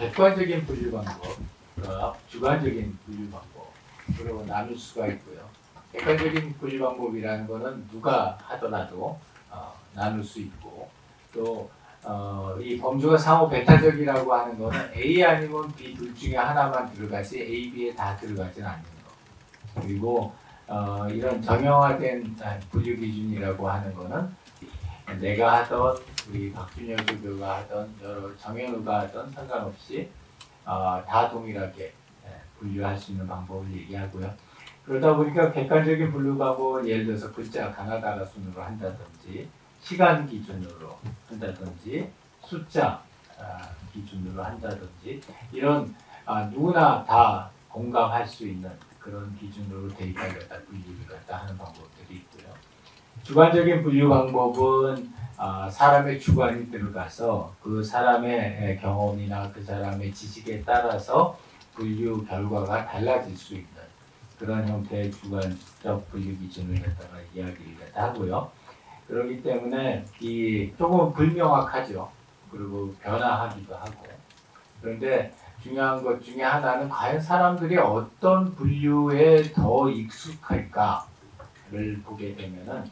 객관적인 분류 방법과 주관적인 분류 방법으로 나눌 수가 있고요. 객관적인 분류 방법이라는 것은 누가 하더라도 나눌 수 있고, 또 이 범주가 상호 배타적이라고 하는 것은 A 아니면 B 둘 중에 하나만 들어가지 A, B에 다 들어가지는 않는 거. 그리고 이런 정형화된 분류 기준이라고 하는 것은 내가 하던 우리 박준혁 교수가 하던 여러 정현우가 하던 상관없이 다 동일하게 분류할 수 있는 방법을 얘기하고요. 그러다 보니까 객관적인 분류 방법은 예를 들어서 글자 가나다라 순으로 한다든지 시간 기준으로 한다든지 숫자 기준으로 한다든지 이런 누구나 다 공감할 수 있는 그런 기준으로 데이터를 갖다 분류를 갖다 하는 방법들이 있고요. 주관적인 분류 방법은 사람의 주관이 들어가서 그 사람의 경험이나 그 사람의 지식에 따라서 분류 결과가 달라질 수 있는 그런 형태의 주관적 분류 기준을 갖다가 이야기를 하고요. 그렇기 때문에 이 조금 불명확하죠. 그리고 변화하기도 하고. 그런데 중요한 것 중에 하나는 과연 사람들이 어떤 분류에 더 익숙할까를 보게 되면은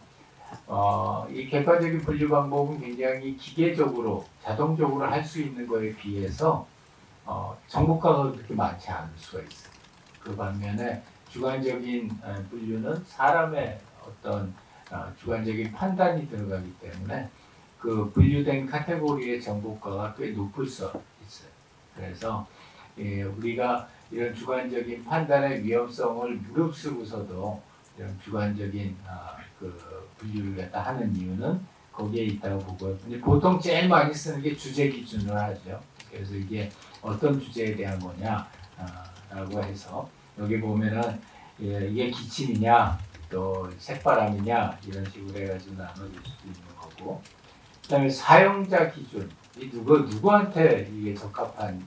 이 객관적인 분류 방법은 굉장히 기계적으로 자동적으로 할 수 있는 것에 비해서 정보가가 그렇게 많지 않을 수가 있어요. 그 반면에 주관적인 분류는 사람의 어떤 주관적인 판단이 들어가기 때문에 그 분류된 카테고리의 정보가가 꽤 높을 수 있어요. 그래서 우리가 이런 주관적인 판단의 위험성을 무릅쓰고서도 이런 주관적인 그 분류를 갖다 하는 이유는 거기에 있다고 보고요. 근데 보통 제일 많이 쓰는 게 주제 기준으로 하죠. 그래서 이게 어떤 주제에 대한 거냐라고 해서 여기 보면은 이게 기침이냐 또 색바람이냐 이런 식으로 해가지고 나눠줄 수도 있는 거고, 그다음에 사용자 기준 이 누구한테 이게 적합한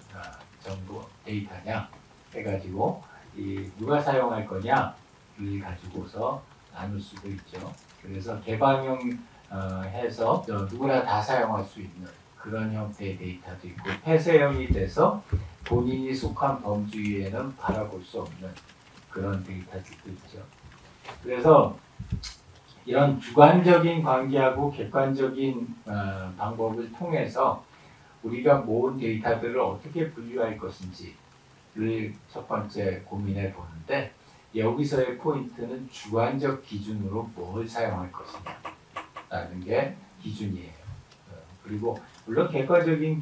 정보 데이터냐 해가지고 이 누가 사용할 거냐를 가지고서 나눌 수도 있죠. 그래서 개방형 해서 누구나 다 사용할 수 있는 그런 형태의 데이터도 있고, 폐쇄형이 돼서 본인이 속한 범주 위에는 바라볼 수 없는 그런 데이터들도 있죠. 그래서 이런 주관적인 관계하고 객관적인 방법을 통해서 우리가 모은 데이터들을 어떻게 분류할 것인지를 첫 번째 고민해 보는데, 여기서의 포인트는 주관적 기준으로 뭘 사용할 것이냐라는 게 기준이에요. 그리고 물론 객관적인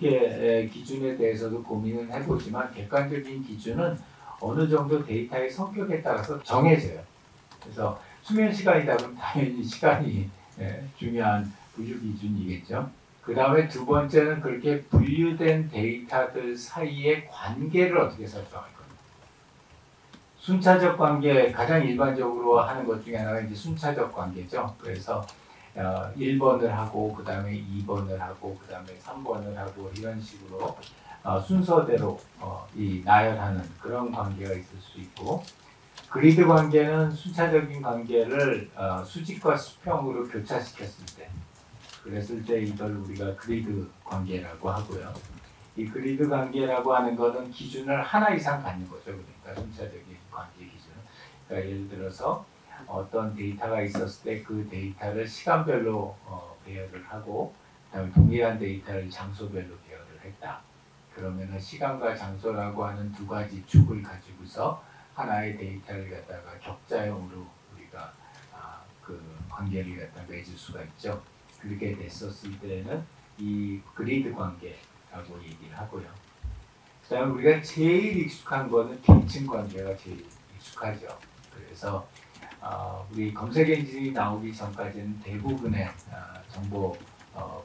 기준에 대해서도 고민을 해보지만 객관적인 기준은 어느 정도 데이터의 성격에 따라서 정해져요. 그래서 수면 시간이다 그러면 당연히 시간이 중요한 분류 기준이겠죠. 그 다음에 두 번째는 그렇게 분류된 데이터들 사이의 관계를 어떻게 설정할 겁니다. 순차적 관계, 가장 일반적으로 하는 것 중에 하나가 이제 순차적 관계죠. 그래서 1번을 하고 그 다음에 2번을 하고 그 다음에 3번을 하고 이런 식으로 순서대로 나열하는 그런 관계가 있을 수 있고, 그리드 관계는 순차적인 관계를 수직과 수평으로 교차시켰을 때, 그랬을 때 이걸 우리가 그리드 관계라고 하고요. 이 그리드 관계라고 하는 것은 기준을 하나 이상 갖는 거죠. 그러니까 순차적인 관계 기준. 그러니까 예를 들어서 어떤 데이터가 있었을 때 그 데이터를 시간별로 배열을 하고, 그다음에 동일한 데이터를 장소별로 배열을 했다. 그러면은 시간과 장소라고 하는 두 가지 축을 가지고서 하나의 데이터를 갖다가 격자형으로 우리가 그 관계를 갖다 맺을 수가 있죠. 그렇게 됐었을 때는 이 그리드 관계라고 얘기를 하고요. 그다음에 우리가 제일 익숙한 거는 계층 관계가 제일 익숙하죠. 그래서 우리 검색 엔진이 나오기 전까지는 대부분의 정보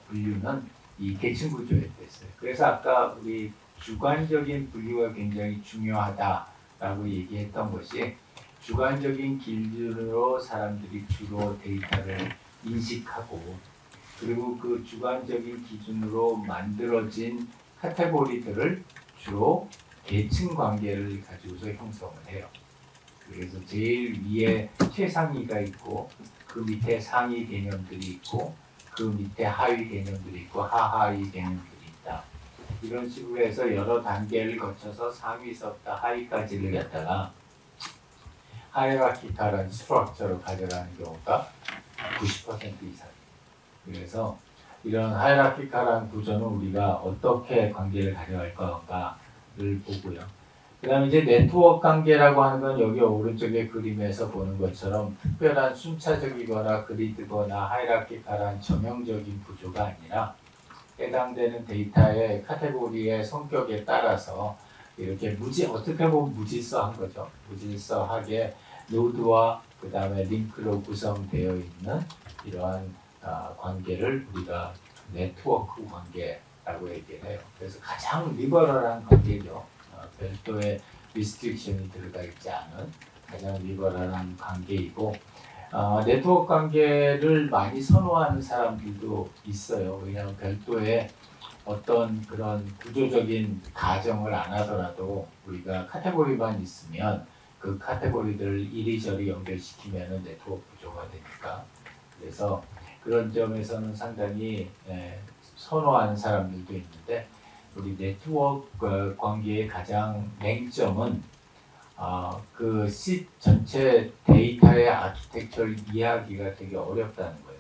분류는 이 계층 구조에 됐어요. 그래서 아까 우리 주관적인 분류가 굉장히 중요하다라고 얘기했던 것이, 주관적인 기준으로 사람들이 주로 데이터를 인식하고, 그리고 그 주관적인 기준으로 만들어진 카테고리들을 주로 계층 관계를 가지고서 형성을 해요. 그래서 제일 위에 최상위가 있고, 그 밑에 상위 개념들이 있고, 그 밑에 하위 개념들이 있고, 하하위 개념들이 있다. 이런 식으로 해서 여러 단계를 거쳐서 상위서부터 하위까지를 갖다가 하이라키컬한 스트럭처로 가져가는 경우가 90% 이상. 그래서 이런 하이라키컬한 구조는 우리가 어떻게 관계를 가져갈 건가를 보고요. 그 다음에 이제 네트워크 관계라고 하는 건 여기 오른쪽의 그림에서 보는 것처럼 특별한 순차적이거나 그리드거나 하이라키컬한 정형적인 구조가 아니라 해당되는 데이터의 카테고리의 성격에 따라서 이렇게 어떻게 보면 무질서한 거죠. 무질서하게 노드와 그 다음에 링크로 구성되어 있는 이러한 관계를 우리가 네트워크 관계라고 얘기를 해요. 그래서 가장 리버럴한 관계죠. 별도의 리스트릭션이 들어가 있지 않은 가장 리버럴한 관계이고 네트워크 관계를 많이 선호하는 사람들도 있어요. 왜냐하면 별도의 어떤 그런 구조적인 가정을 안 하더라도 우리가 카테고리만 있으면 그 카테고리들을 이리저리 연결시키면 네트워크 구조가 되니까. 그래서 그런 점에서는 상당히 선호하는 사람들도 있는데 우리 네트워크 관계의 가장 맹점은 그 시 전체 데이터의 아키텍처를 이해하기가 되게 어렵다는 거예요.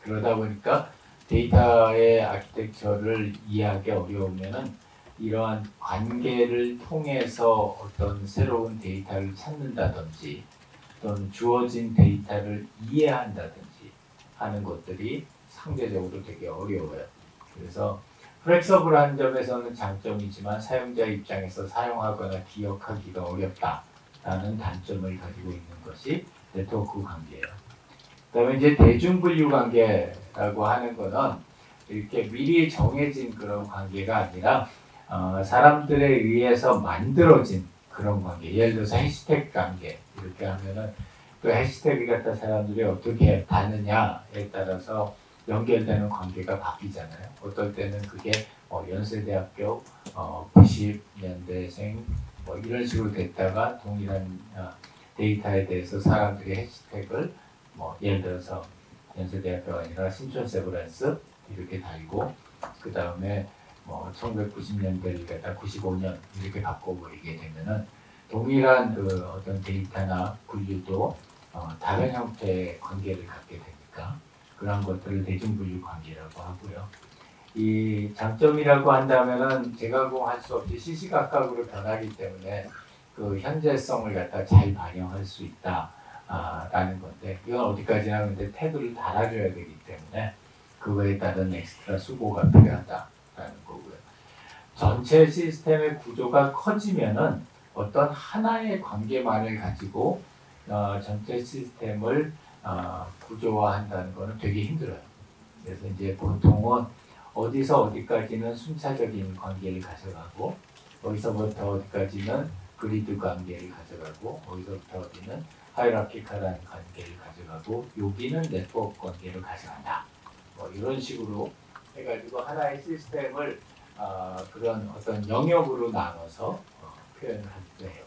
그러다 보니까 데이터의 아키텍처를 이해하기 어려우면은 이러한 관계를 통해서 어떤 새로운 데이터를 찾는다든지 또는 주어진 데이터를 이해한다든지 하는 것들이 상대적으로 되게 어려워요. 그래서 플렉서블한 점에서는 장점이지만 사용자 입장에서 사용하거나 기억하기가 어렵다라는 단점을 가지고 있는 것이 네트워크 관계예요. 그다음에 이제 대중분류 관계라고 하는 거는 이렇게 미리 정해진 그런 관계가 아니라 사람들에 의해서 만들어진 그런 관계. 예를 들어서 해시태그 관계 이렇게 하면은 그 해시태그 갖다 사람들이 어떻게 다느냐에 따라서 연결되는 관계가 바뀌잖아요. 어떨 때는 그게 연세대학교 90년대생 이런 식으로 됐다가 동일한 데이터에 대해서 사람들이 해시태그를 예를 들어서 연세대학교가 아니라 신촌세브란스 이렇게 달고 그 다음에 1990년대를 갖다 95년 이렇게 바꿔버리게 되면은 동일한 그 어떤 데이터나 분류도 다른 형태의 관계를 갖게 되니까 그런 것들을 대중분류 관계라고 하고요. 이 장점이라고 한다면은 제가공할 수 없이 시시각각으로 변하기 때문에 그 현재성을 갖다 잘 반영할 수 있다라는 건데 이건 어디까지나 근데 태그를 달아줘야 되기 때문에 그거에 따른 엑스트라 수고가 필요하다라는 거고요. 전체 시스템의 구조가 커지면은 어떤 하나의 관계만을 가지고 전체 시스템을 구조화한다는 것은 되게 힘들어요. 그래서 이제 보통은 어디서 어디까지는 순차적인 관계를 가져가고 어디서부터 어디까지는 그리드 관계를 가져가고 어디서부터 어디는 하이라키컬한 관계를 가져가고 여기는 네트워크 관계를 가져간다. 이런 식으로 해가지고 하나의 시스템을 그런 어떤 영역으로 나눠서 표현을 하기도 해요.